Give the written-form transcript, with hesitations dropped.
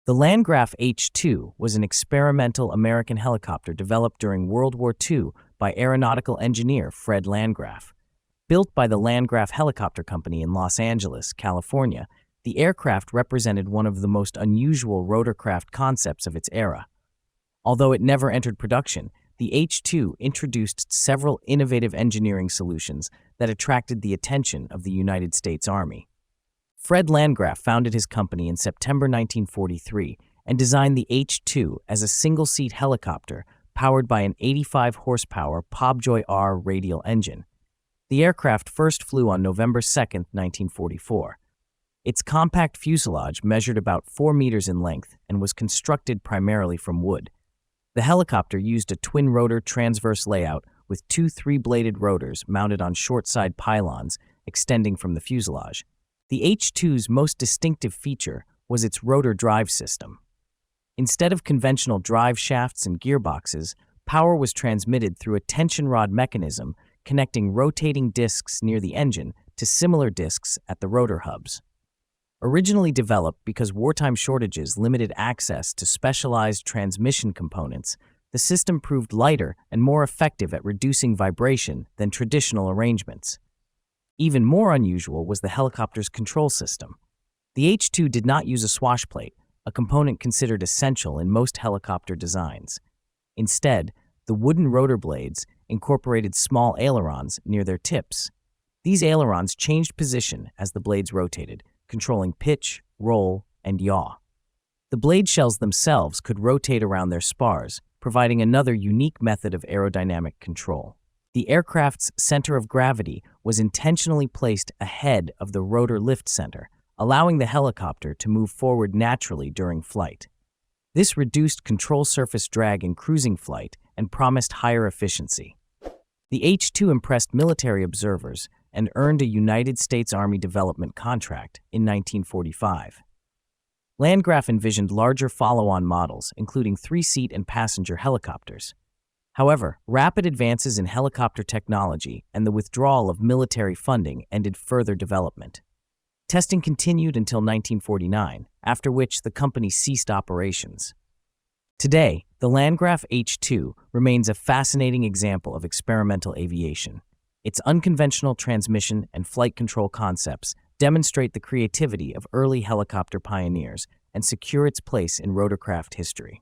The Landgraf H-2 was an experimental American helicopter developed during World War II by aeronautical engineer Fred Landgraf. Built by the Landgraf Helicopter Company in Los Angeles, California, the aircraft represented one of the most unusual rotorcraft concepts of its era. Although it never entered production, the H-2 introduced several innovative engineering solutions that attracted the attention of the United States Army. Fred Landgraf founded his company in September 1943 and designed the H-2 as a single-seat helicopter powered by an 85-horsepower Pobjoy R radial engine. The aircraft first flew on November 2, 1944. Its compact fuselage measured about 4 meters in length and was constructed primarily from wood. The helicopter used a twin-rotor transverse layout with two 3-bladed rotors mounted on short-side pylons extending from the fuselage. The H-2's most distinctive feature was its rotor drive system. Instead of conventional drive shafts and gearboxes, power was transmitted through a tension rod mechanism connecting rotating discs near the engine to similar discs at the rotor hubs. Originally developed because wartime shortages limited access to specialized transmission components, the system proved lighter and more effective at reducing vibration than traditional arrangements. Even more unusual was the helicopter's control system. The H-2 did not use a swashplate, a component considered essential in most helicopter designs. Instead, the wooden rotor blades incorporated small ailerons near their tips. These ailerons changed position as the blades rotated, controlling pitch, roll, and yaw. The blade shells themselves could rotate around their spars, providing another unique method of aerodynamic control. The aircraft's center of gravity was intentionally placed ahead of the rotor lift center, allowing the helicopter to move forward naturally during flight. This reduced control surface drag in cruising flight and promised higher efficiency. The H-2 impressed military observers and earned a United States Army development contract in 1945. Landgraf envisioned larger follow-on models, including 3-seat and passenger helicopters. However, rapid advances in helicopter technology and the withdrawal of military funding ended further development. Testing continued until 1949, after which the company ceased operations. Today, the Landgraf H-2 remains a fascinating example of experimental aviation. Its unconventional transmission and flight control concepts demonstrate the creativity of early helicopter pioneers and secure its place in rotorcraft history.